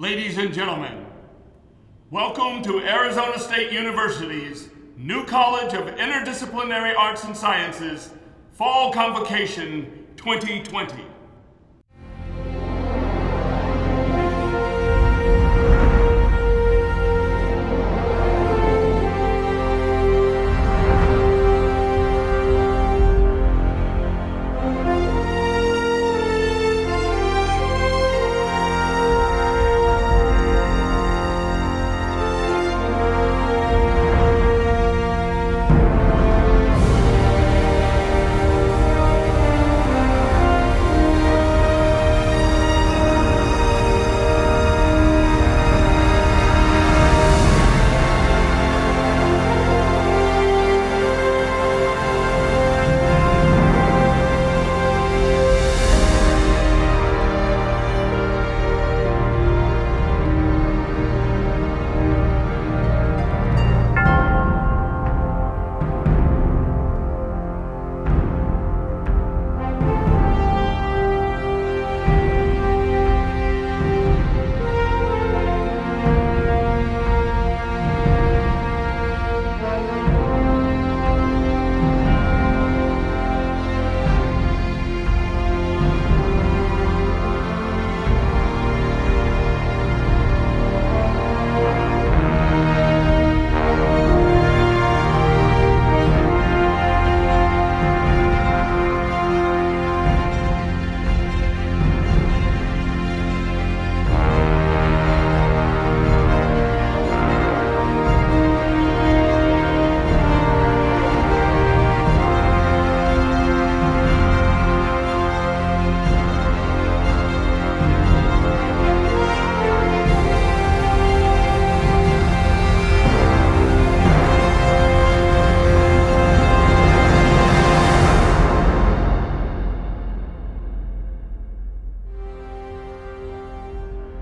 Ladies and gentlemen, welcome to Arizona State University's new College of Interdisciplinary Arts and Sciences Fall Convocation 2020.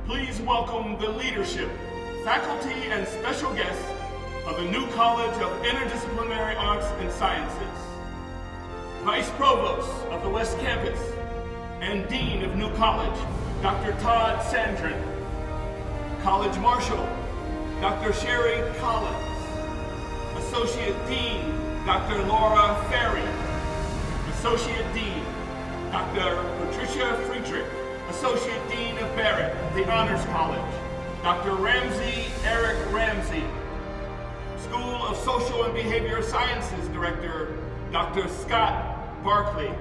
Please welcome the leadership, faculty, and special guests of the new College of Interdisciplinary Arts and Sciences. Vice Provost of the West Campus and Dean of New College, Dr. Todd Sandrin. College Marshal, Dr. Sherry Collins. Associate Dean, Dr. Laura Ferry. Associate Dean, Dr. Patricia Friedrich. Associate Dean of Barrett, the Honors College, Dr. Ramsey Eric Ramsey. School of Social and Behavior Sciences Director, Dr. Scott Barkley.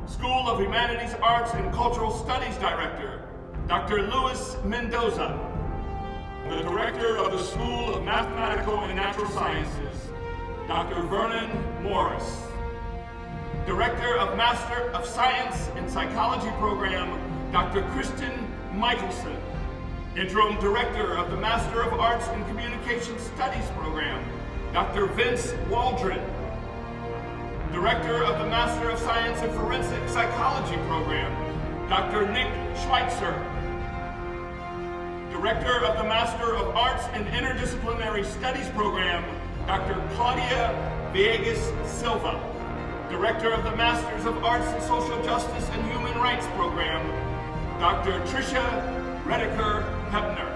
School of Humanities, Arts, and Cultural Studies Director, Dr. Luis Mendoza. The Director of the School of Mathematical and Natural Sciences, Dr. Vernon Morris. Director of Master of Science in Psychology Program, Dr. Kristen Michelson. Interim Director of the Master of Arts in Communication Studies Program, Dr. Vince Waldron. Director of the Master of Science in Forensic Psychology Program, Dr. Nick Schweitzer. Director of the Master of Arts in Interdisciplinary Studies Program, Dr. Claudia Villegas Silva. Director of the Masters of Arts in Social Justice and Human Rights Program, Dr. Tricia Redeker-Hepner.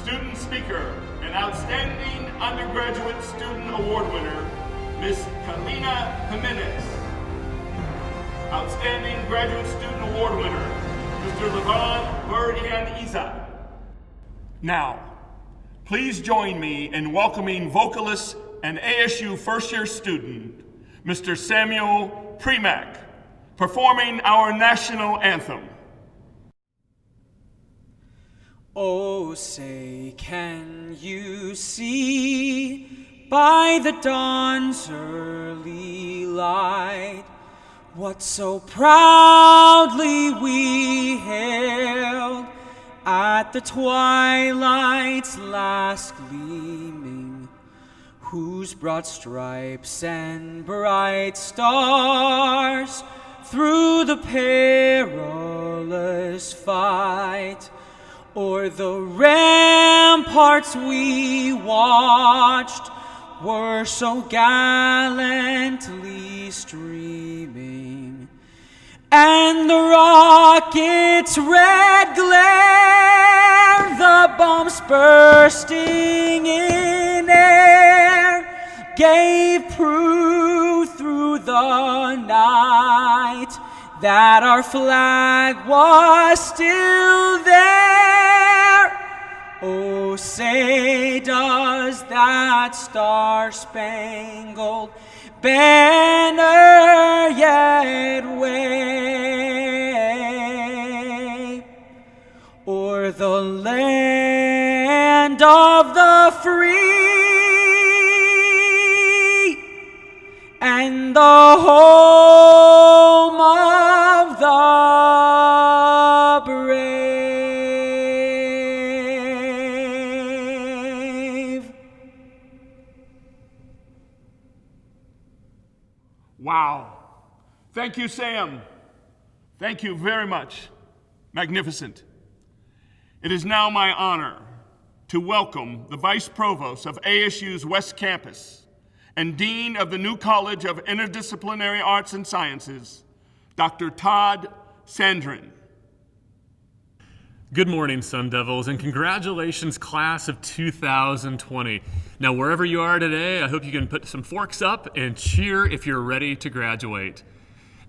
Student Speaker and Outstanding Undergraduate Student Award winner, Ms. Kalina Jimenez. Outstanding Graduate Student Award winner, Mr. Levon Burian-Iza. Now, please join me in welcoming vocalist and ASU first-year student, Mr. Samuel Premack, performing our national anthem. Oh, say, can you see by the dawn's early light what so proudly we hailed at the twilight's last gleaming, whose broad stripes and bright stars through the perilous fight o'er the ramparts we watched were so gallantly streaming, and the rocket's red glare bursting in air gave proof through the night that our flag was still there. Oh, say does that star-spangled banner yet wave o'er the land of the free and the home of the brave. Wow. Thank you, Sam. Thank you very much. Magnificent. It is now my honor to welcome the Vice Provost of ASU's West Campus and Dean of the new College of Interdisciplinary Arts and Sciences, Dr. Todd Sandrin. Good morning, Sun Devils, and congratulations, class of 2020. Now, wherever you are today, I hope you can put some forks up and cheer if you're ready to graduate.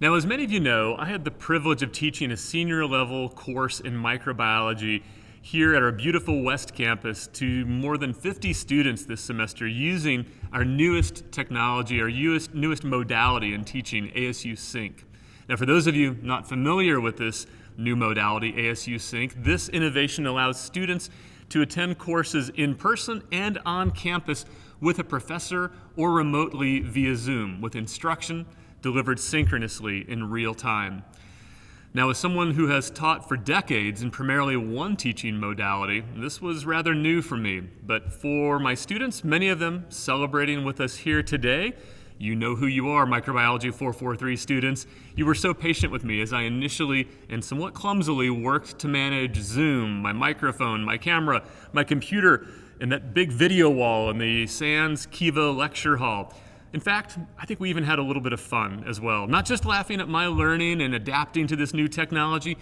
Now, as many of you know, I had the privilege of teaching a senior level course in microbiology here at our beautiful West Campus to more than 50 students this semester using our newest technology, our newest modality in teaching, ASU Sync. Now, for those of you not familiar with this new modality, ASU Sync, this innovation allows students to attend courses in person and on campus with a professor or remotely via Zoom with instruction delivered synchronously in real time. Now, as someone who has taught for decades in primarily one teaching modality, this was rather new for me. But for my students, many of them celebrating with us here today, you know who you are, Microbiology 443 students. You were so patient with me as I initially and somewhat clumsily worked to manage Zoom, my microphone, my camera, my computer, and that big video wall in the Sands Kiva lecture hall. In fact, I think we even had a little bit of fun as well. Not just laughing at my learning and adapting to this new technology,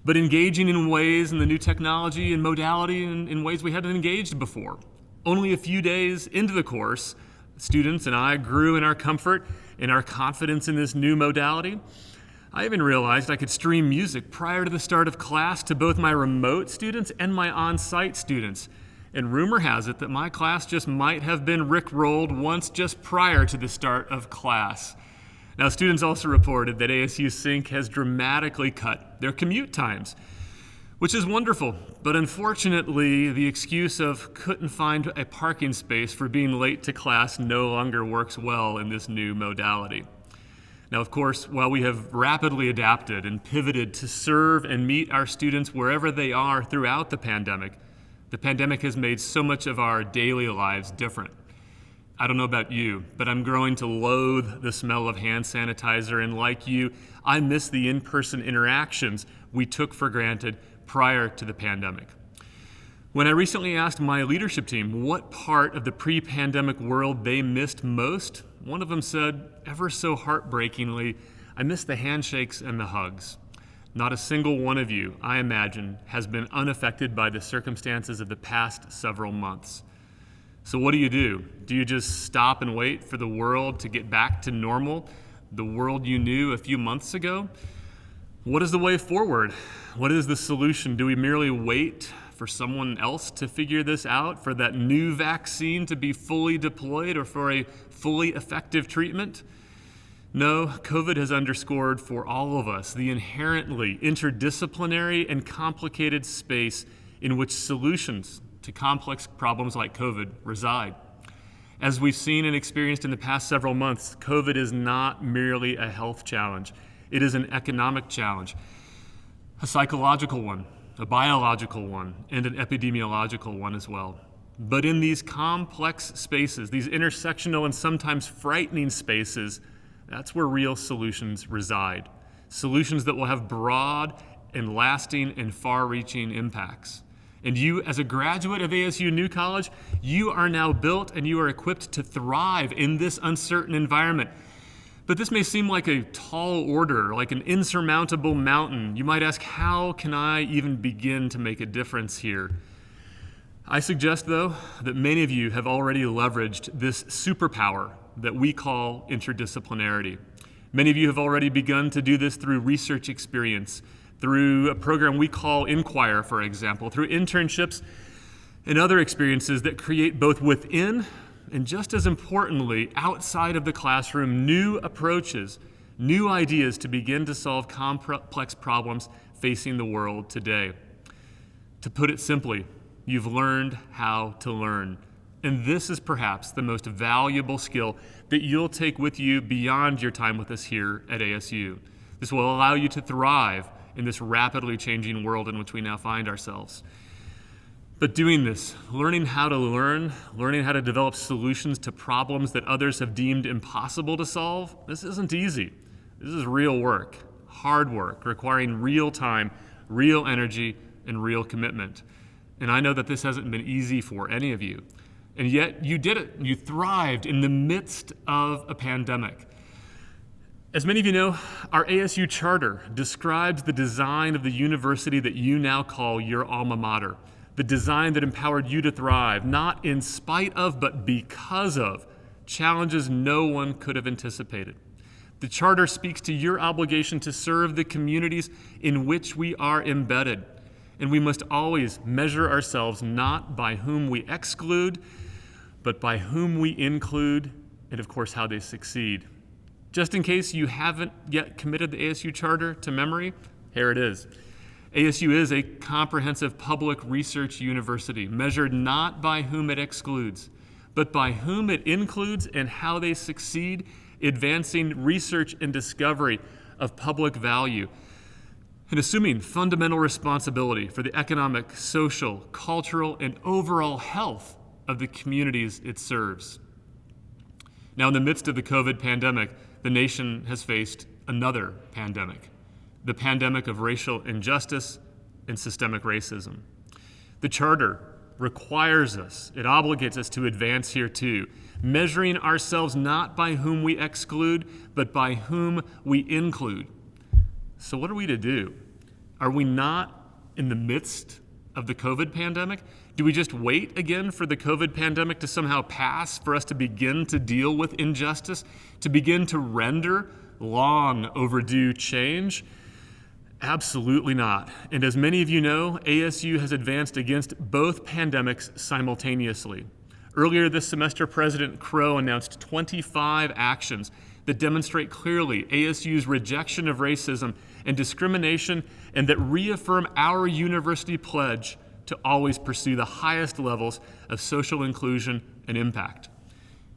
but engaging in ways in the new technology and modality in ways we hadn't engaged before. Only a few days into the course, students and I grew in our comfort and our confidence in this new modality. I even realized I could stream music prior to the start of class to both my remote students and my on-site students. And rumor has it that my class just might have been rickrolled once just prior to the start of class. Now, students also reported that ASU Sync has dramatically cut their commute times, which is wonderful. But unfortunately, the excuse of couldn't find a parking space for being late to class no longer works well in this new modality. Now, of course, while we have rapidly adapted and pivoted to serve and meet our students wherever they are throughout the pandemic has made so much of our daily lives different. I don't know about you, but I'm growing to loathe the smell of hand sanitizer, and like you, I miss the in-person interactions we took for granted prior to the pandemic. When I recently asked my leadership team what part of the pre-pandemic world they missed most, one of them said, ever so heartbreakingly, I miss the handshakes and the hugs. Not a single one of you, I imagine, has been unaffected by the circumstances of the past several months. So what do? Do you just stop and wait for the world to get back to normal, the world you knew a few months ago? What is the way forward? What is the solution? Do we merely wait for someone else to figure this out, for that new vaccine to be fully deployed, or for a fully effective treatment? No, COVID has underscored for all of us the inherently interdisciplinary and complicated space in which solutions to complex problems like COVID reside. As we've seen and experienced in the past several months, COVID is not merely a health challenge. It is an economic challenge, a psychological one, a biological one, and an epidemiological one as well. But in these complex spaces, these intersectional and sometimes frightening spaces, that's where real solutions reside. Solutions that will have broad and lasting and far-reaching impacts. And you, as a graduate of ASU New College, you are now built and you are equipped to thrive in this uncertain environment. But this may seem like a tall order, like an insurmountable mountain. You might ask, how can I even begin to make a difference here? I suggest, though, that many of you have already leveraged this superpower that we call interdisciplinarity. Many of you have already begun to do this through research experience, through a program we call Inquire, for example, through internships and other experiences that create both within and, just as importantly, outside of the classroom, new approaches, new ideas to begin to solve complex problems facing the world today. To put it simply, you've learned how to learn. And this is perhaps the most valuable skill that you'll take with you beyond your time with us here at ASU. This will allow you to thrive in this rapidly changing world in which we now find ourselves. But doing this, learning how to learn, learning how to develop solutions to problems that others have deemed impossible to solve, this isn't easy. This is real work, hard work, requiring real time, real energy, and real commitment. And I know that this hasn't been easy for any of you. And yet you did it. You thrived in the midst of a pandemic. As many of you know, our ASU charter describes the design of the university that you now call your alma mater, the design that empowered you to thrive, not in spite of, but because of challenges no one could have anticipated. The charter speaks to your obligation to serve the communities in which we are embedded. And we must always measure ourselves not by whom we exclude, but by whom we include, and of course, how they succeed. Just in case you haven't yet committed the ASU Charter to memory, here it is. ASU is a comprehensive public research university, measured not by whom it excludes, but by whom it includes and how they succeed, advancing research and discovery of public value, and assuming fundamental responsibility for the economic, social, cultural, and overall health of the communities it serves. Now, in the midst of the COVID pandemic, the nation has faced another pandemic, the pandemic of racial injustice and systemic racism. The Charter requires us, it obligates us to advance here too, measuring ourselves not by whom we exclude, but by whom we include. So what are we to do? Are we not in the midst of the COVID pandemic? Do we just wait again for the COVID pandemic to somehow pass for us to begin to deal with injustice, to begin to render long overdue change? Absolutely not. And as many of you know, ASU has advanced against both pandemics simultaneously. Earlier this semester, President Crow announced 25 actions that demonstrate clearly ASU's rejection of racism and discrimination, and that reaffirm our university pledge to always pursue the highest levels of social inclusion and impact.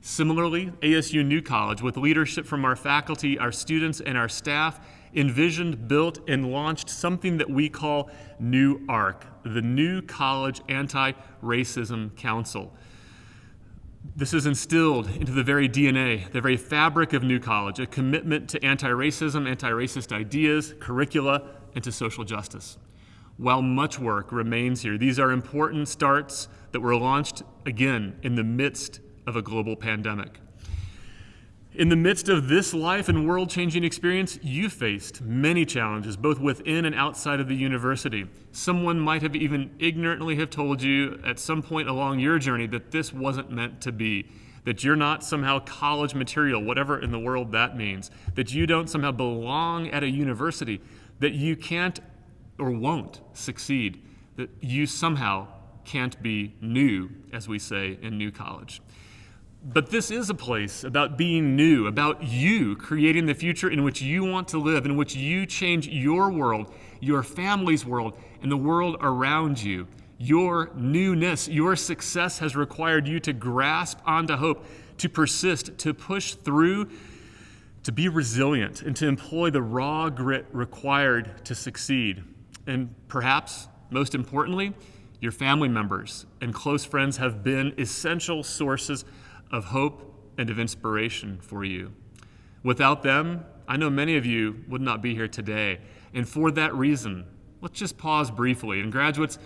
Similarly, ASU New College, with leadership from our faculty, our students, and our staff, envisioned, built, and launched something that we call New ARC, the New College Anti-Racism Council. This is instilled into the very DNA, the very fabric of New College, a commitment to anti-racism, anti-racist ideas, curricula, and to social justice. While much work remains here, these are important starts that were launched, again, in the midst of a global pandemic. In the midst of this life and world-changing experience, you faced many challenges, both within and outside of the university. Someone might have even ignorantly have told you at some point along your journey that this wasn't meant to be, that you're not somehow college material, whatever in the world that means, that you don't somehow belong at a university, that you can't or won't succeed, that you somehow can't be new, as we say in New College. But this is a place about being new, about you creating the future in which you want to live, in which you change your world, your family's world, and the world around you. Your newness, your success has required you to grasp onto hope, to persist, to push through, to be resilient, and to employ the raw grit required to succeed. And perhaps, most importantly, your family members and close friends have been essential sources of hope and of inspiration for you. Without them, I know many of you would not be here today. And for that reason, let's just pause briefly. And graduates,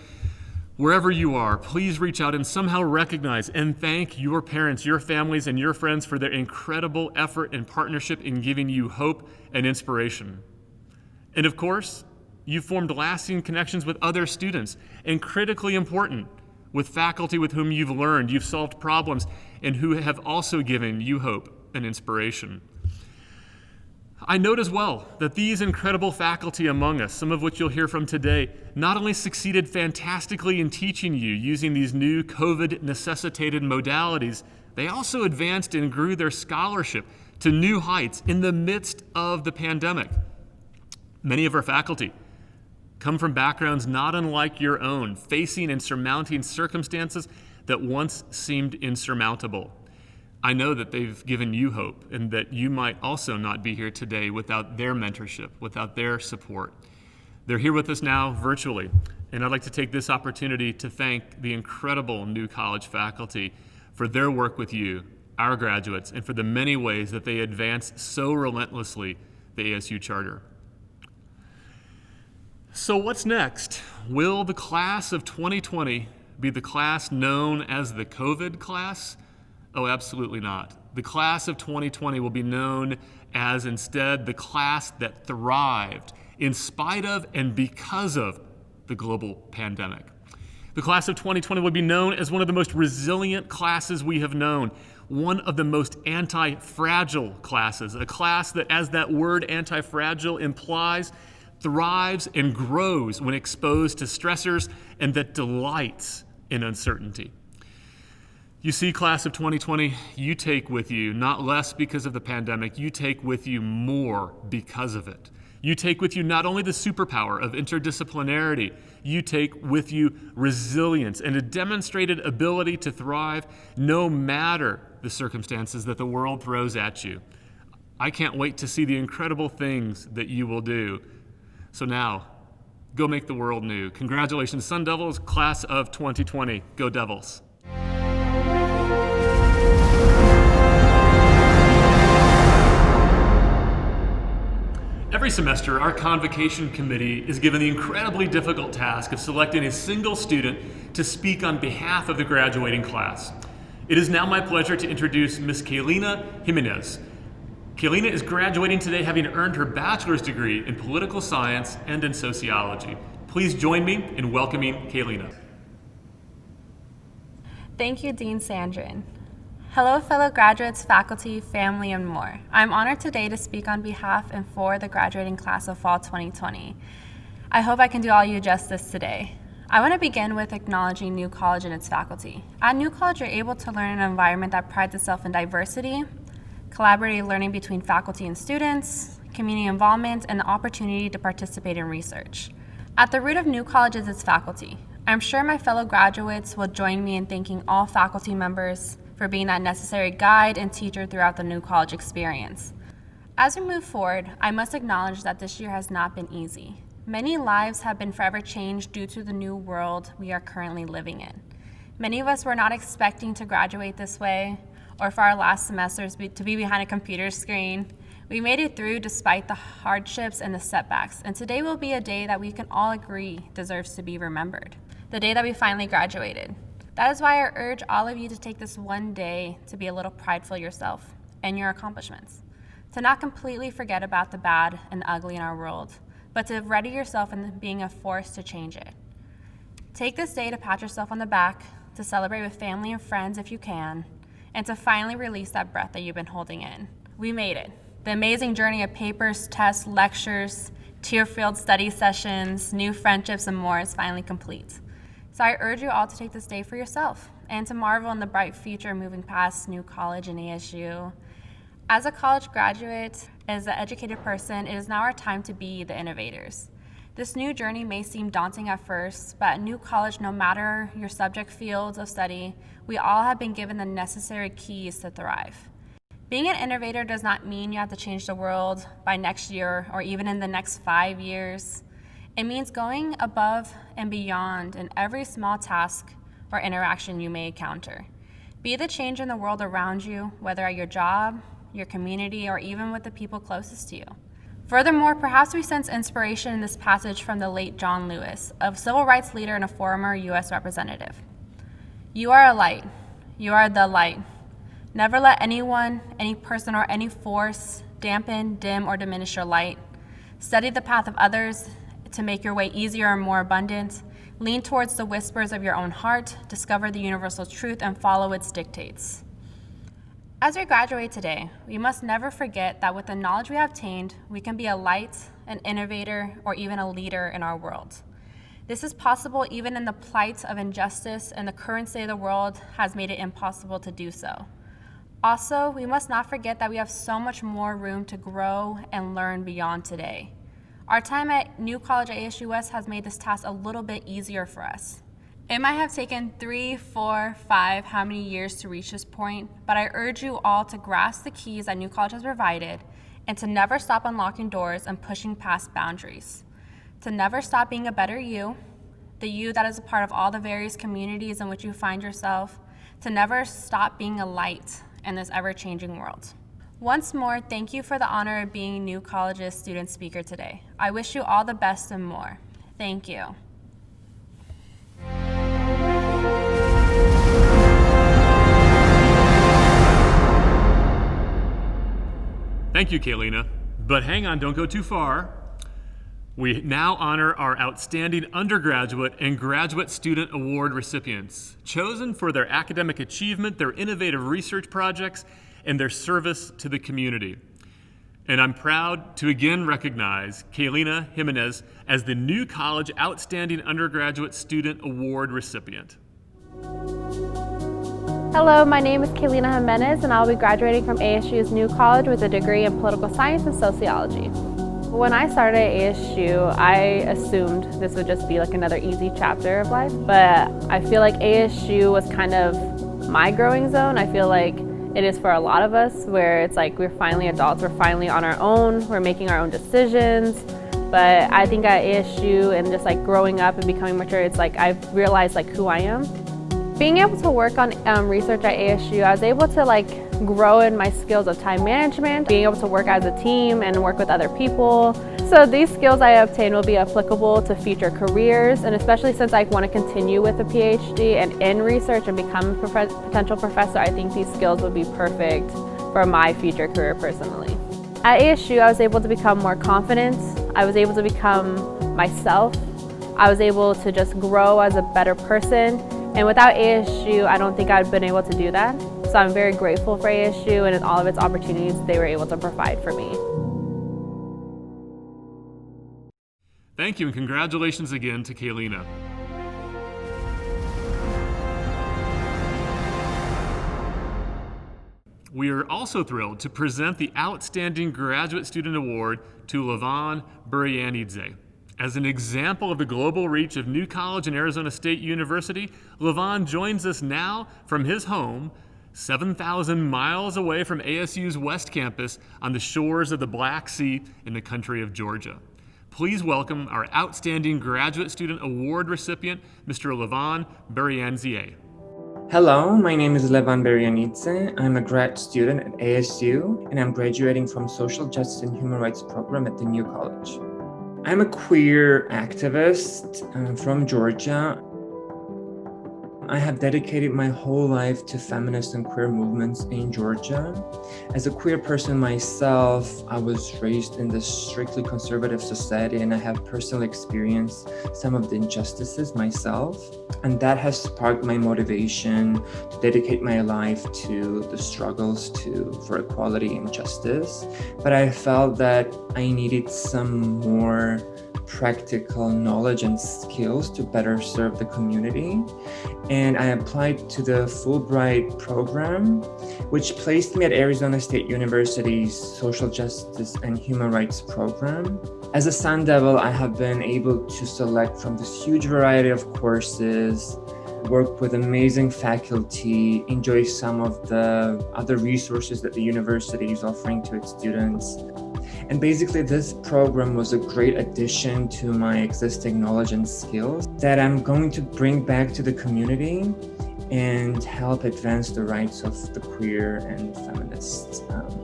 wherever you are, please reach out and somehow recognize and thank your parents, your families, and your friends for their incredible effort and partnership in giving you hope and inspiration. And of course, you've formed lasting connections with other students, and critically important, with faculty with whom you've learned, you've solved problems, and who have also given you hope and inspiration. I note as well that these incredible faculty among us, some of which you'll hear from today, not only succeeded fantastically in teaching you using these new COVID-necessitated modalities, they also advanced and grew their scholarship to new heights in the midst of the pandemic. Many of our faculty come from backgrounds not unlike your own, facing and surmounting circumstances that once seemed insurmountable. I know that they've given you hope and that you might also not be here today without their mentorship, without their support. They're here with us now virtually, and I'd like to take this opportunity to thank the incredible new college faculty for their work with you, our graduates, and for the many ways that they advance so relentlessly the ASU Charter. So what's next? Will the class of 2020 be the class known as the COVID class? Oh, absolutely not. The class of 2020 will be known as instead the class that thrived in spite of and because of the global pandemic. The class of 2020 will be known as one of the most resilient classes we have known, one of the most anti-fragile classes, a class that, as that word anti-fragile implies, thrives and grows when exposed to stressors and that delights in uncertainty. You see, class of 2020, you take with you not less because of the pandemic, you take with you more because of it. You take with you not only the superpower of interdisciplinarity, you take with you resilience and a demonstrated ability to thrive no matter the circumstances that the world throws at you. I can't wait to see the incredible things that you will do. So now, go make the world new. Congratulations, Sun Devils, class of 2020. Go Devils. Every semester, our Convocation Committee is given the incredibly difficult task of selecting a single student to speak on behalf of the graduating class. It is now my pleasure to introduce Ms. Kaylina Jimenez. Kaylina is graduating today having earned her bachelor's degree in political science and in sociology. Please join me in welcoming Kaylina. Thank you, Dean Sandrin. Hello, fellow graduates, faculty, family, and more. I'm honored today to speak on behalf and for the graduating class of fall 2020. I hope I can do all you justice today. I want to begin with acknowledging New College and its faculty. At New College, you're able to learn in an environment that prides itself in diversity, collaborative learning between faculty and students, community involvement, and the opportunity to participate in research. At the root of New College is its faculty. I'm sure my fellow graduates will join me in thanking all faculty members for being that necessary guide and teacher throughout the New College experience. As we move forward, I must acknowledge that this year has not been easy. Many lives have been forever changed due to the new world we are currently living in. Many of us were not expecting to graduate this way, or for our last semesters to be behind a computer screen. We made it through despite the hardships and the setbacks, and today will be a day that we can all agree deserves to be remembered. The day that we finally graduated. That is why I urge all of you to take this one day to be a little prideful yourself and your accomplishments. To not completely forget about the bad and ugly in our world, but to ready yourself in being a force to change it. Take this day to pat yourself on the back, to celebrate with family and friends if you can, and to finally release that breath that you've been holding in. We made it. The amazing journey of papers, tests, lectures, tear-filled study sessions, new friendships, and more is finally complete. So I urge you all to take this day for yourself and to marvel in the bright future moving past New College and ASU. As a college graduate, as an educated person, it is now our time to be the innovators. This new journey may seem daunting at first, but at New College, no matter your subject fields of study, we all have been given the necessary keys to thrive. Being an innovator does not mean you have to change the world by next year or even in the next 5 years. It means going above and beyond in every small task or interaction you may encounter. Be the change in the world around you, whether at your job, your community, or even with the people closest to you. Furthermore, perhaps we sense inspiration in this passage from the late John Lewis, a civil rights leader and a former U.S. representative. You are a light. You are the light. Never let anyone, any person, or any force dampen, dim, or diminish your light. Study the path of others to make your way easier and more abundant. Lean towards the whispers of your own heart, discover the universal truth, and follow its dictates. As we graduate today, we must never forget that with the knowledge we have obtained, we can be a light, an innovator, or even a leader in our world. This is possible even in the plight of injustice, and the current state of the world has made it impossible to do so. Also, we must not forget that we have so much more room to grow and learn beyond today. Our time at New College at ASU West has made this task a little bit easier for us. It might have taken 3, 4, 5, how many years to reach this point, but I urge you all to grasp the keys that New College has provided and to never stop unlocking doors and pushing past boundaries. To never stop being a better you, the you that is a part of all the various communities in which you find yourself. To never stop being a light in this ever-changing world. Once more, thank you for the honor of being New College's student speaker today. I wish you all the best and more. Thank you. Thank you, Kaylina. But hang on, don't go too far. We now honor our outstanding undergraduate and graduate student award recipients, chosen for their academic achievement, their innovative research projects, and their service to the community. And I'm proud to again recognize Kaylina Jimenez as the New College Outstanding Undergraduate Student Award recipient. Hello, my name is Kaylina Jimenez, and I'll be graduating from ASU's New College with a degree in political science and sociology. When I started at ASU, I assumed this would just be like another easy chapter of life, but I feel like ASU was kind of my growing zone. I feel like it is for a lot of us, where it's like we're finally adults, we're finally on our own, we're making our own decisions. But I think at ASU and just like growing up and becoming mature, it's like I've realized like who I am. Being able to work on research at ASU, I was able to like grow in my skills of time management, being able to work as a team and work with other people. So these skills I obtained will be applicable to future careers, and especially since I want to continue with a PhD and in research and become a potential professor, I think these skills would be perfect for my future career personally. At ASU, I was able to become more confident. I was able to become myself. I was able to just grow as a better person. And without ASU, I don't think I'd been able to do that. So I'm very grateful for ASU and all of its opportunities they were able to provide for me. Thank you, and congratulations again to Kaylina. We are also thrilled to present the Outstanding Graduate Student Award to Levan Buryanidze. As an example of the global reach of New College and Arizona State University, Levan joins us now from his home, 7,000 miles away from ASU's West Campus on the shores of the Black Sea in the country of Georgia. Please welcome our Outstanding Graduate Student Award recipient, Mr. Levan Buryanidze. Hello, my name is Levan Buryanidze. I'm a grad student at ASU, and I'm graduating from Social Justice and Human Rights program at the New College. I'm a queer activist from Georgia. I have dedicated my whole life to feminist and queer movements in Georgia. As a queer person myself, I was raised in this strictly conservative society, and I have personally experienced some of the injustices myself. And that has sparked my motivation to dedicate my life to the struggles for equality and justice. But I felt that I needed some more practical knowledge and skills to better serve the community. And I applied to the Fulbright program, which placed me at Arizona State University's Social Justice and Human Rights program. As a Sun Devil, I have been able to select from this huge variety of courses, work with amazing faculty, enjoy some of the other resources that the university is offering to its students. And basically, this program was a great addition to my existing knowledge and skills that I'm going to bring back to the community and help advance the rights of the queer and feminist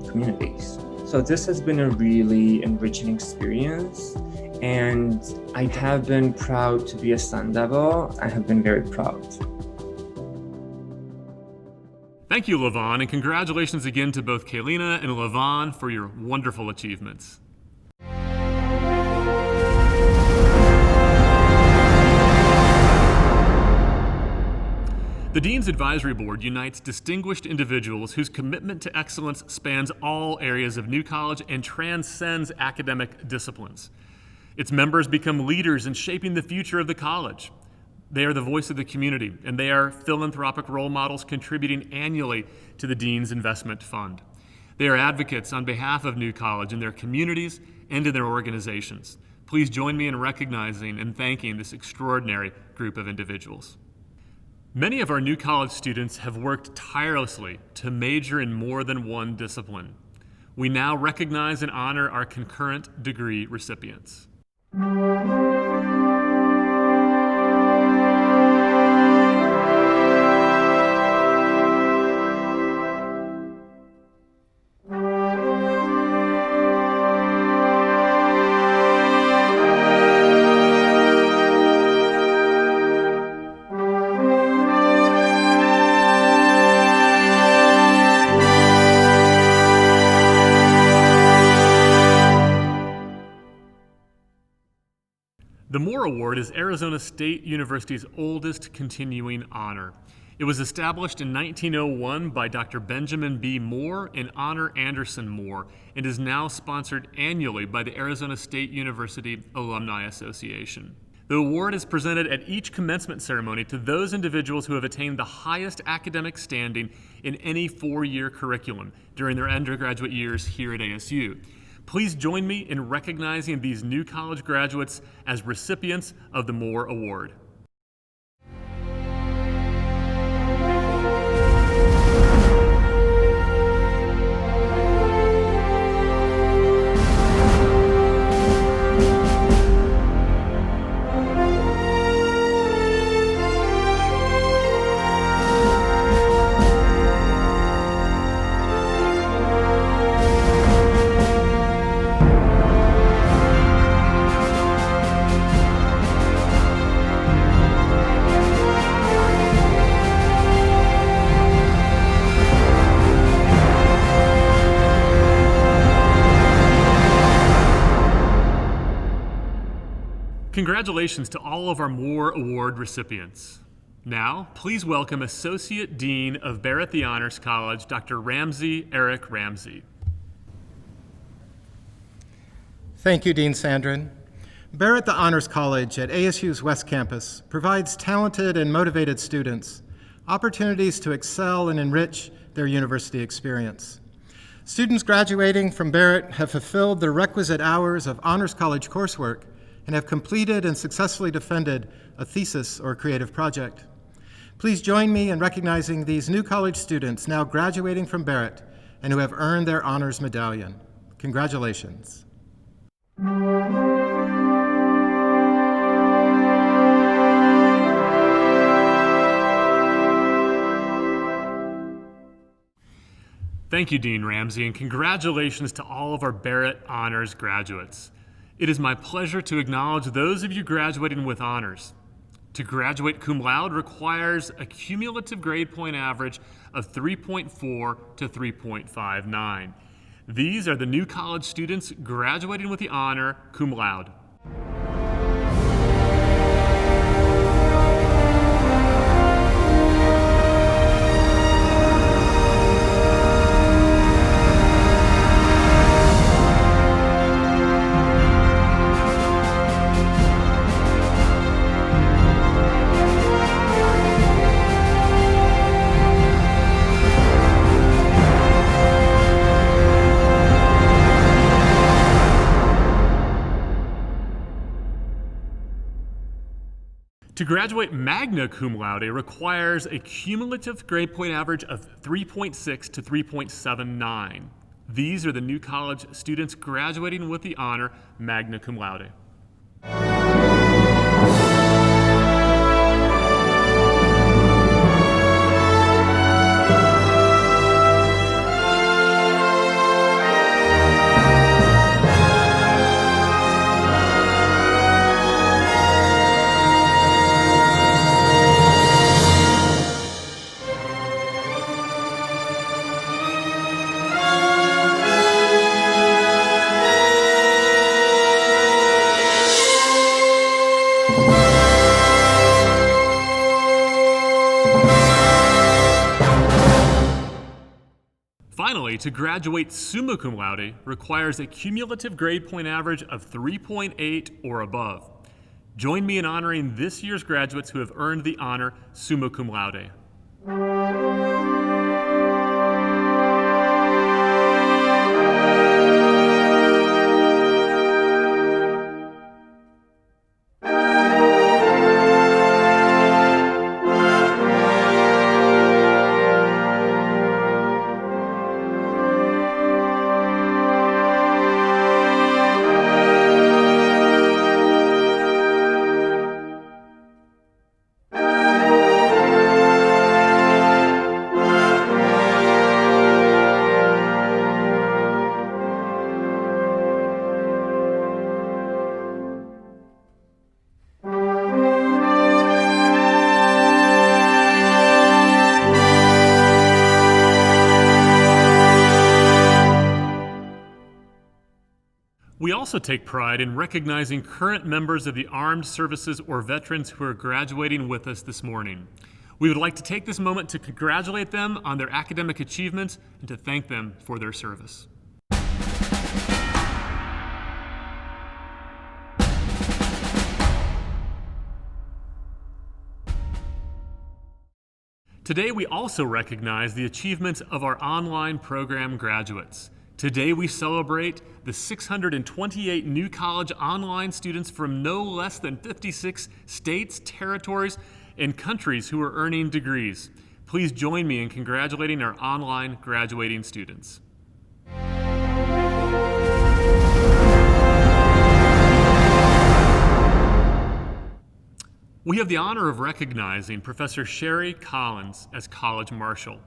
communities. So this has been a really enriching experience, and I have been proud to be a Sun Devil. I have been very proud. Thank you, Levan, and congratulations again to both Kaylina and Levan for your wonderful achievements. The Dean's Advisory Board unites distinguished individuals whose commitment to excellence spans all areas of New College and transcends academic disciplines. Its members become leaders in shaping the future of the college. They are the voice of the community, and they are philanthropic role models contributing annually to the Dean's Investment Fund. They are advocates on behalf of New College in their communities and in their organizations. Please join me in recognizing and thanking this extraordinary group of individuals. Many of our New College students have worked tirelessly to major in more than one discipline. We now recognize and honor our concurrent degree recipients. The Moeur Award is Arizona State University's oldest continuing honor. It was established in 1901 by Dr. Benjamin B. Moore and Honor Anderson Moore, and is now sponsored annually by the Arizona State University Alumni Association. The award is presented at each commencement ceremony to those individuals who have attained the highest academic standing in any four-year curriculum during their undergraduate years here at ASU. Please join me in recognizing these New College graduates as recipients of the Moeur Award. Congratulations to all of our Moeur Award recipients. Now, please welcome Associate Dean of Barrett the Honors College, Dr. Ramsey Eric Ramsey. Thank you, Dean Sandrin. Barrett the Honors College at ASU's West Campus provides talented and motivated students opportunities to excel and enrich their university experience. Students graduating from Barrett have fulfilled the requisite hours of Honors College coursework and have completed and successfully defended a thesis or creative project. Please join me in recognizing these New College students now graduating from Barrett and who have earned their honors medallion. Congratulations. Thank you, Dean Ramsey, and congratulations to all of our Barrett Honors graduates. It is my pleasure to acknowledge those of you graduating with honors. To graduate cum laude requires a cumulative grade point average of 3.4 to 3.59. These are the New College students graduating with the honor cum laude. To graduate magna cum laude requires a cumulative grade point average of 3.6 to 3.79. These are the New College students graduating with the honor magna cum laude. finally, to graduate summa cum laude requires a cumulative grade point average of 3.8 or above. Join me in honoring this year's graduates who have earned the honor summa cum laude. We also take pride in recognizing current members of the armed services or veterans who are graduating with us this morning. We would like to take this moment to congratulate them on their academic achievements and to thank them for their service. Today, we also recognize the achievements of our online program graduates. Today, we celebrate the 628 New College online students from no less than 56 states, territories, and countries who are earning degrees. Please join me in congratulating our online graduating students. We have the honor of recognizing Professor Sherry Collins as College Marshal.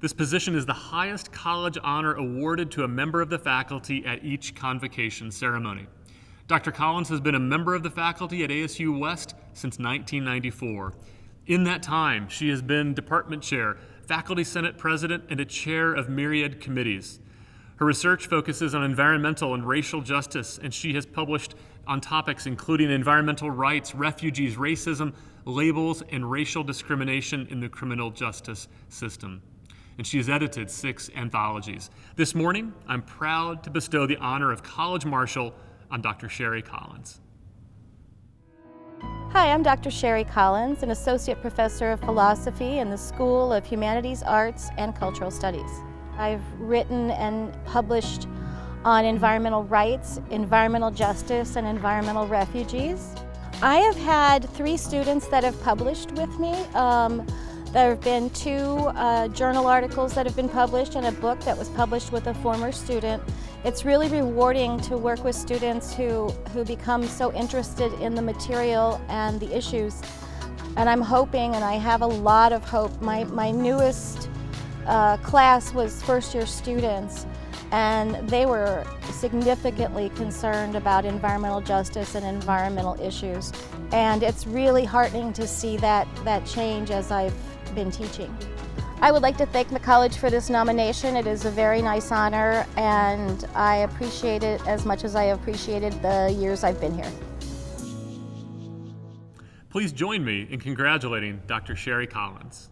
This position is the highest college honor awarded to a member of the faculty at each convocation ceremony. Dr. Collins has been a member of the faculty at ASU West since 1994. In that time, she has been department chair, faculty senate president, and a chair of myriad committees. Her research focuses on environmental and racial justice, and she has published on topics including environmental rights, refugees, racism, labels, and racial discrimination in the criminal justice system. And she has edited 6 anthologies. This morning, I'm proud to bestow the honor of College Marshal on Dr. Sherry Collins. Hi, I'm Dr. Sherry Collins, an Associate Professor of Philosophy in the School of Humanities, Arts, and Cultural Studies. I've written and published on environmental rights, environmental justice, and environmental refugees. I have had 3 students that have published with me. There have been 2 journal articles that have been published and a book that was published with a former student. It's really rewarding to work with students who become so interested in the material and the issues. And I'm hoping, and I have a lot of hope, my newest class was first-year students, and they were significantly concerned about environmental justice and environmental issues. And it's really heartening to see that change as I've been teaching. I would like to thank the college for this nomination. It is a very nice honor, and I appreciate it as much as I appreciated the years I've been here. Please join me in congratulating Dr. Sherry Collins.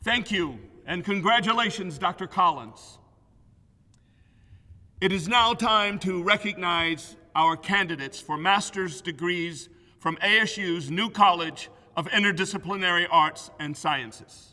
Thank you, and congratulations, Dr. Collins. It is now time to recognize our candidates for master's degrees from ASU's New College of Interdisciplinary Arts and Sciences.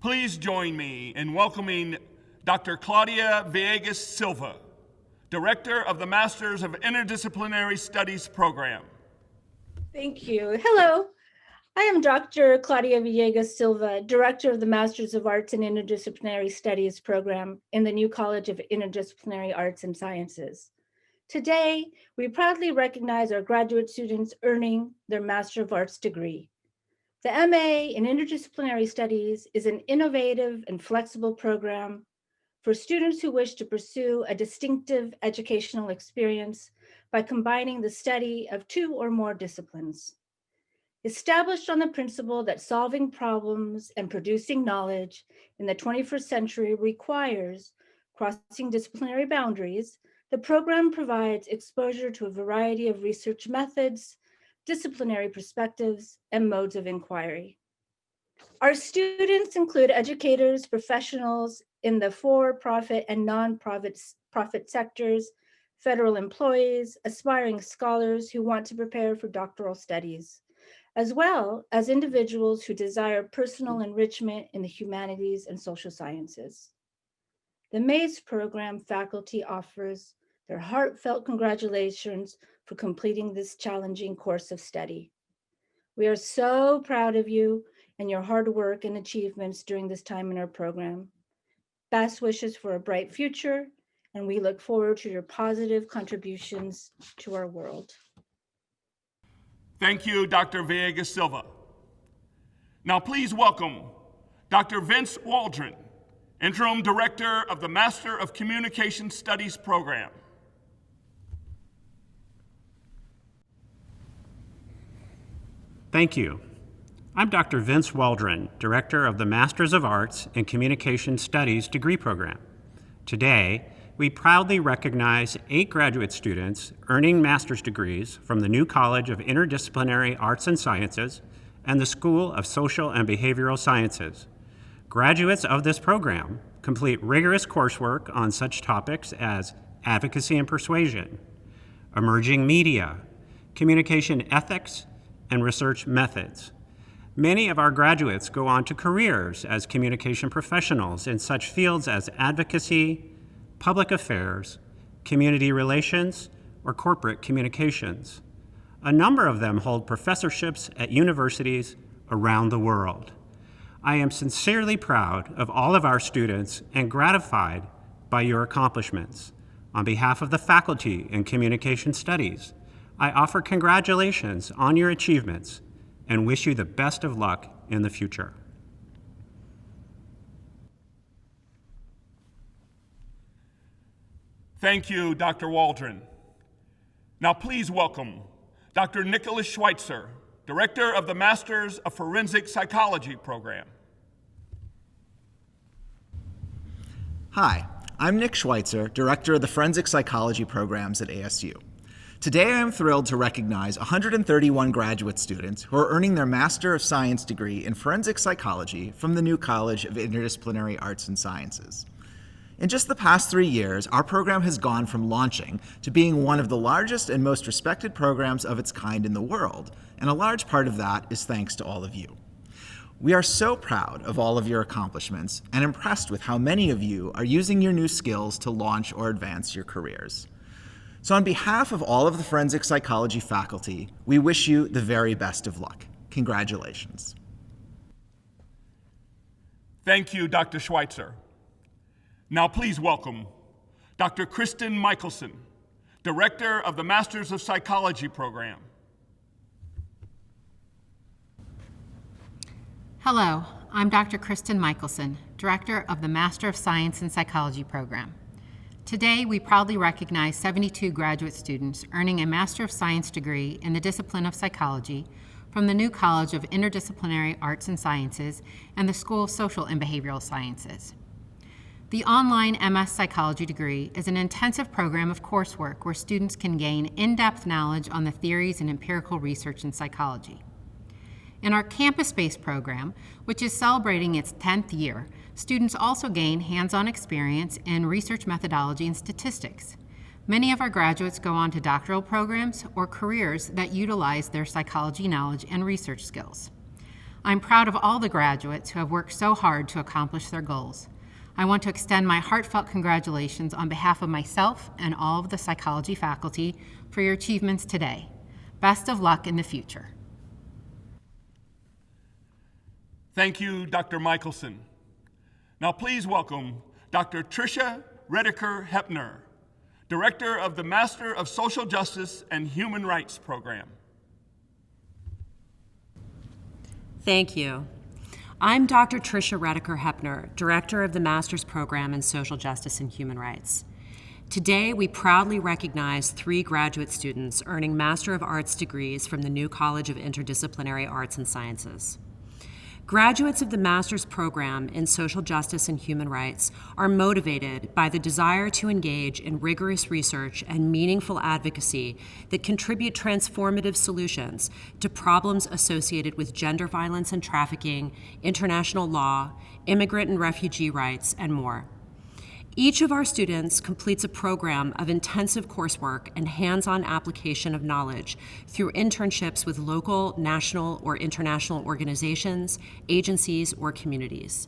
Please join me in welcoming Dr. Claudia Villegas Silva, Director of the Masters of Interdisciplinary Studies program. Thank you. Hello, I am Dr. Claudia Villegas Silva, Director of the Masters of Arts in Interdisciplinary Studies program in the New College of Interdisciplinary Arts and Sciences. Today, we proudly recognize our graduate students earning their Master of Arts degree. The MA in Interdisciplinary Studies is an innovative and flexible program for students who wish to pursue a distinctive educational experience by combining the study of two or more disciplines. Established on the principle that solving problems and producing knowledge in the 21st century requires crossing disciplinary boundaries, the program provides exposure to a variety of research methods, disciplinary perspectives, and modes of inquiry. Our students include educators, professionals in the for-profit and non-profit sectors, federal employees, aspiring scholars who want to prepare for doctoral studies, as well as individuals who desire personal enrichment in the humanities and social sciences. The MAIS program faculty offers their heartfelt congratulations for completing this challenging course of study. We are so proud of you and your hard work and achievements during this time in our program. Best wishes for a bright future, and we look forward to your positive contributions to our world. Thank you, Dr. Villegas Silva. Now please welcome Dr. Vince Waldron, Interim Director of the Master of Communication Studies program. Thank you. I'm Dr. Vince Waldron, Director of the Masters of Arts in Communication Studies degree program. Today, we proudly recognize 8 graduate students earning master's degrees from the New College of Interdisciplinary Arts and Sciences and the School of Social and Behavioral Sciences. Graduates of this program complete rigorous coursework on such topics as advocacy and persuasion, emerging media, communication ethics, and research methods. Many of our graduates go on to careers as communication professionals in such fields as advocacy, public affairs, community relations, or corporate communications. A number of them hold professorships at universities around the world. I am sincerely proud of all of our students and gratified by your accomplishments. On behalf of the faculty in Communication Studies, I offer congratulations on your achievements and wish you the best of luck in the future. Thank you, Dr. Waldron. Now please welcome Dr. Nicholas Schweitzer, Director of the Masters of Forensic Psychology program. Hi, I'm Nick Schweitzer, Director of the Forensic Psychology programs at ASU. Today I am thrilled to recognize 131 graduate students who are earning their Master of Science degree in Forensic Psychology from the New College of Interdisciplinary Arts and Sciences. In just the past 3 years, our program has gone from launching to being one of the largest and most respected programs of its kind in the world, and a large part of that is thanks to all of you. We are so proud of all of your accomplishments and impressed with how many of you are using your new skills to launch or advance your careers. So on behalf of all of the Forensic Psychology faculty, we wish you the very best of luck. Congratulations. Thank you, Dr. Schweitzer. Now please welcome Dr. Kristen Michelson, Director of the Masters of Psychology program. Hello, I'm Dr. Kristen Michelson, Director of the Master of Science in Psychology program. Today, we proudly recognize 72 graduate students earning a Master of Science degree in the discipline of psychology from the New College of Interdisciplinary Arts and Sciences and the School of Social and Behavioral Sciences. The online MS Psychology degree is an intensive program of coursework where students can gain in-depth knowledge on the theories and empirical research in psychology. In our campus-based program, which is celebrating its 10th year, students also gain hands-on experience in research methodology and statistics. Many of our graduates go on to doctoral programs or careers that utilize their psychology knowledge and research skills. I'm proud of all the graduates who have worked so hard to accomplish their goals. I want to extend my heartfelt congratulations on behalf of myself and all of the psychology faculty for your achievements today. Best of luck in the future. Thank you, Dr. Michelson. Now please welcome Dr. Tricia Redeker-Hepner, Director of the Master of Social Justice and Human Rights Program. Thank you. I'm Dr. Tricia Redeker-Hepner, Director of the Master's Program in Social Justice and Human Rights. Today, we proudly recognize 3 graduate students earning Master of Arts degrees from the New College of Interdisciplinary Arts and Sciences. Graduates of the Master's Program in Social Justice and Human Rights are motivated by the desire to engage in rigorous research and meaningful advocacy that contribute transformative solutions to problems associated with gender violence and trafficking, international law, immigrant and refugee rights, and more. Each of our students completes a program of intensive coursework and hands-on application of knowledge through internships with local, national, or international organizations, agencies, or communities.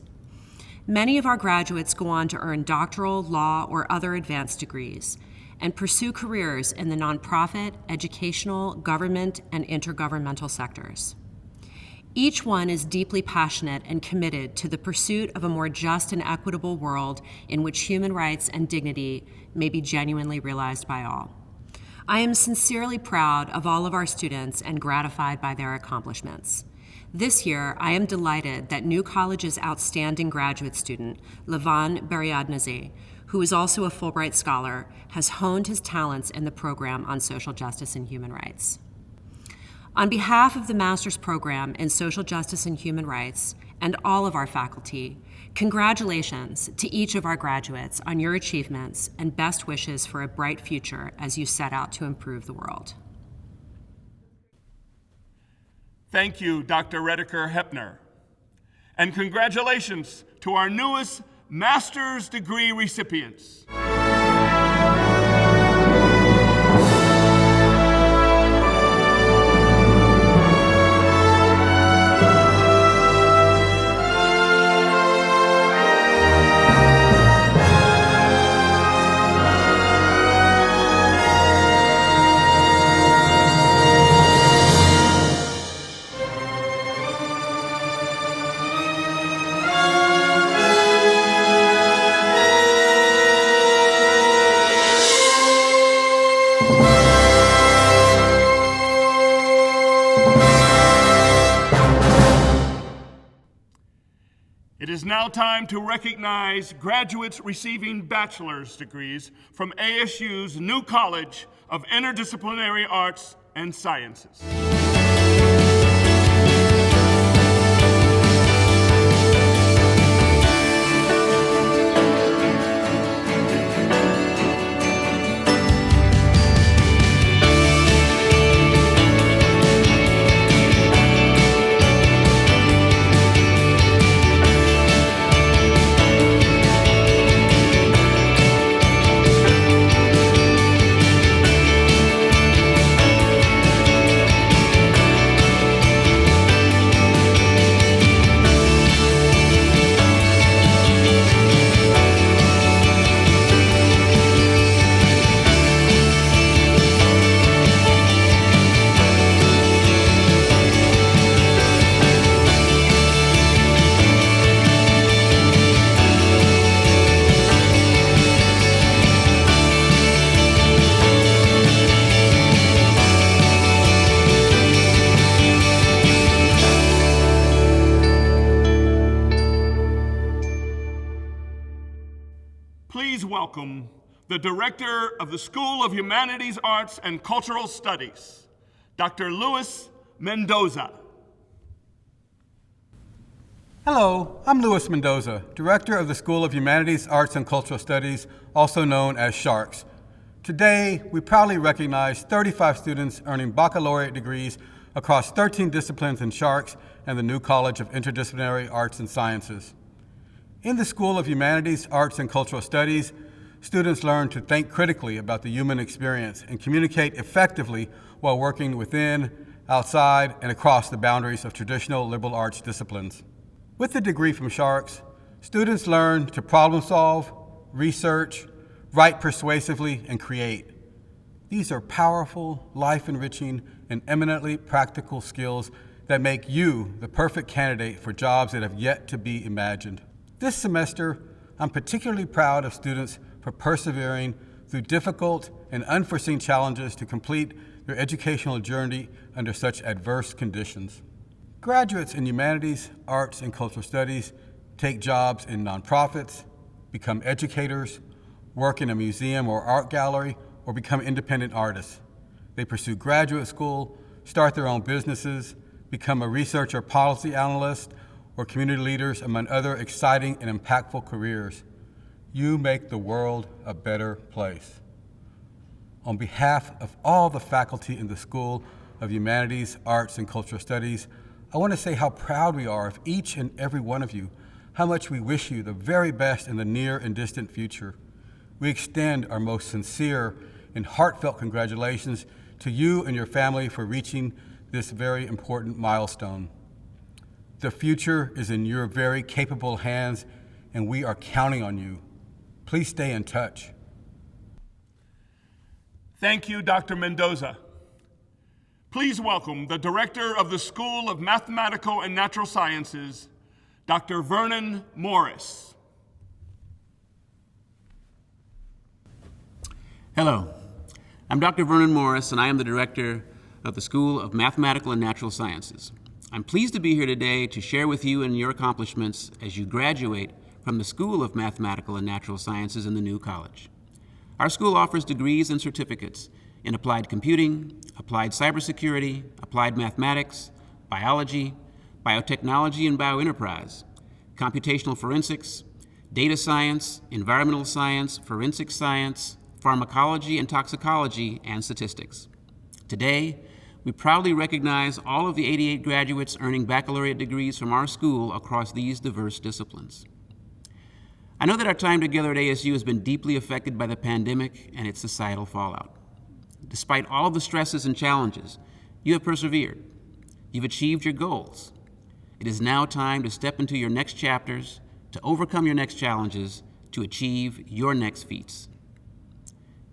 Many of our graduates go on to earn doctoral, law, or other advanced degrees and pursue careers in the nonprofit, educational, government, and intergovernmental sectors. Each one is deeply passionate and committed to the pursuit of a more just and equitable world in which human rights and dignity may be genuinely realized by all. I am sincerely proud of all of our students and gratified by their accomplishments. This year, I am delighted that New College's outstanding graduate student, Levan Bariadnazeh, who is also a Fulbright Scholar, has honed his talents in the program on social justice and human rights. On behalf of the Master's Program in Social Justice and Human Rights and all of our faculty, congratulations to each of our graduates on your achievements and best wishes for a bright future as you set out to improve the world. Thank you, Dr. Redeker-Hepner. And congratulations to our newest master's degree recipients. It is now time to recognize graduates receiving bachelor's degrees from ASU's New College of Interdisciplinary Arts and Sciences. Please welcome the Director of the School of Humanities, Arts, and Cultural Studies, Dr. Luis Mendoza. Hello, I'm Luis Mendoza, Director of the School of Humanities, Arts, and Cultural Studies, also known as SHARCS. Today, we proudly recognize 35 students earning baccalaureate degrees across 13 disciplines in SHARCS and the New College of Interdisciplinary Arts and Sciences. In the School of Humanities, Arts, and Cultural Studies, students learn to think critically about the human experience and communicate effectively while working within outside and across the boundaries of traditional liberal arts disciplines. With the degree from Sharks, students learn to problem solve, research, write persuasively, and create. These are powerful, life-enriching, and eminently practical skills that make you the perfect candidate for jobs that have yet to be imagined. This semester, I'm particularly proud of students for persevering through difficult and unforeseen challenges to complete their educational journey under such adverse conditions. Graduates in humanities, arts, and cultural studies take jobs in nonprofits, become educators, work in a museum or art gallery, or become independent artists. They pursue graduate school, start their own businesses, become a research or policy analyst, or community leaders, among other exciting and impactful careers. You make the world a better place. On behalf of all the faculty in the School of Humanities, Arts, and Cultural Studies, I want to say how proud we are of each and every one of you, how much we wish you the very best in the near and distant future. We extend our most sincere and heartfelt congratulations to you and your family for reaching this very important milestone. The future is in your very capable hands, and we are counting on you. Please stay in touch. Thank you, Dr. Mendoza. Please welcome the Director of the School of Mathematical and Natural Sciences, Dr. Vernon Morris. Hello, I'm Dr. Vernon Morris, and I am the Director of the School of Mathematical and Natural Sciences. I'm pleased to be here today to share with you and your accomplishments as you graduate from the School of Mathematical and Natural Sciences in the new college. Our school offers degrees and certificates in applied computing, applied cybersecurity, applied mathematics, biology, biotechnology and bioenterprise, computational forensics, data science, environmental science, forensic science, pharmacology and toxicology, and statistics. Today, we proudly recognize all of the 88 graduates earning baccalaureate degrees from our school across these diverse disciplines. I know that our time together at ASU has been deeply affected by the pandemic and its societal fallout. Despite all the stresses and challenges, you have persevered. You've achieved your goals. It is now time to step into your next chapters, to overcome your next challenges, to achieve your next feats.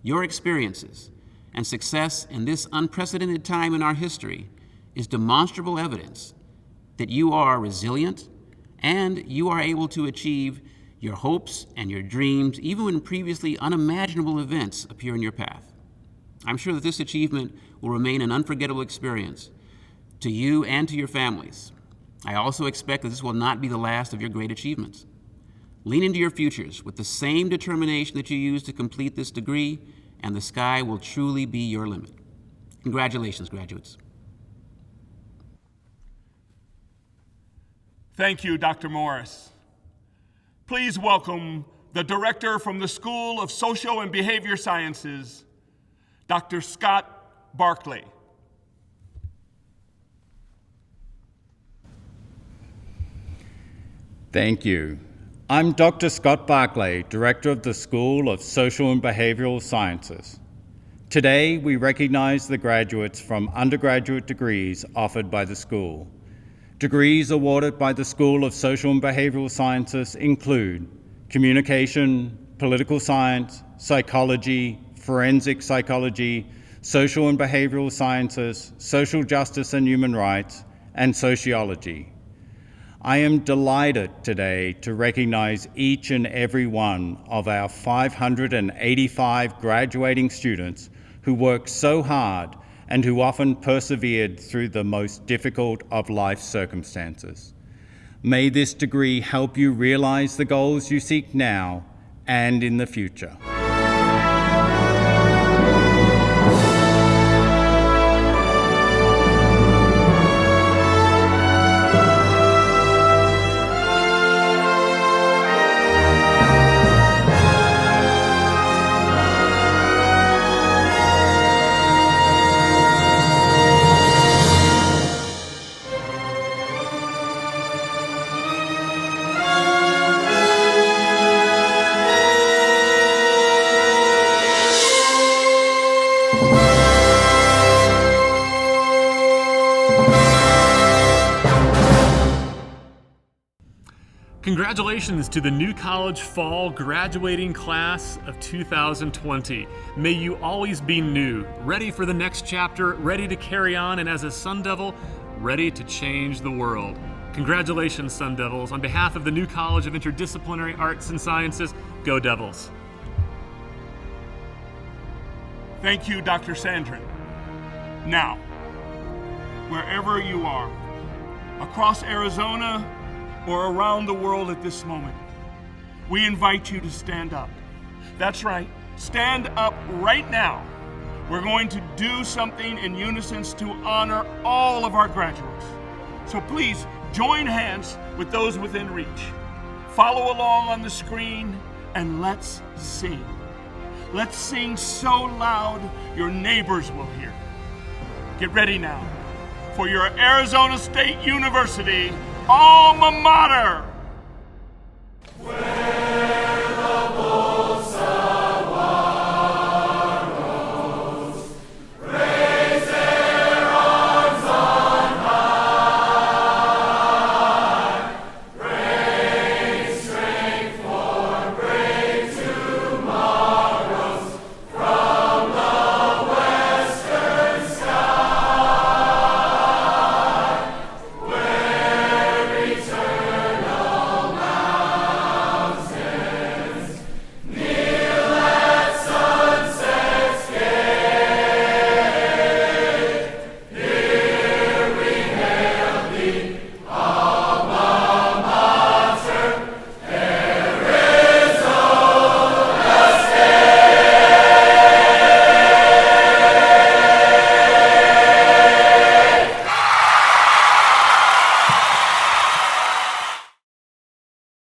Your experiences and success in this unprecedented time in our history is demonstrable evidence that you are resilient and you are able to achieve your hopes and your dreams even when previously unimaginable events appear in your path. I'm sure that this achievement will remain an unforgettable experience to you and to your families. I also expect that this will not be the last of your great achievements. Lean into your futures with the same determination that you used to complete this degree, and the sky will truly be your limit. Congratulations, graduates. Thank you, Dr. Morris. Please welcome the Director from the School of Social and Behavior Sciences, Dr. Scott Barkley. Thank you. I'm Dr. Scott Barkley, Director of the School of Social and Behavioral Sciences. Today, we recognize the graduates from undergraduate degrees offered by the school. Degrees awarded by the School of Social and Behavioral Sciences include communication, political science, psychology, forensic psychology, social and behavioral sciences, social justice and human rights, and sociology. I am delighted today to recognize each and every one of our 585 graduating students who worked so hard and who often persevered through the most difficult of life circumstances. May this degree help you realize the goals you seek now and in the future. Congratulations to the New College Fall graduating class of 2020. May you always be new, ready for the next chapter, ready to carry on, and as a Sun Devil, ready to change the world. Congratulations, Sun Devils. On behalf of the New College of Interdisciplinary Arts and Sciences, go Devils. Thank you, Dr. Sandrin. Now, wherever you are, across Arizona or around the world at this moment, we invite you to stand up. That's right, stand up right now. We're going to do something in unison to honor all of our graduates. So please join hands with those within reach. Follow along on the screen and let's sing. Let's sing so loud your neighbors will hear. Get ready now for your Arizona State University Alma Mater.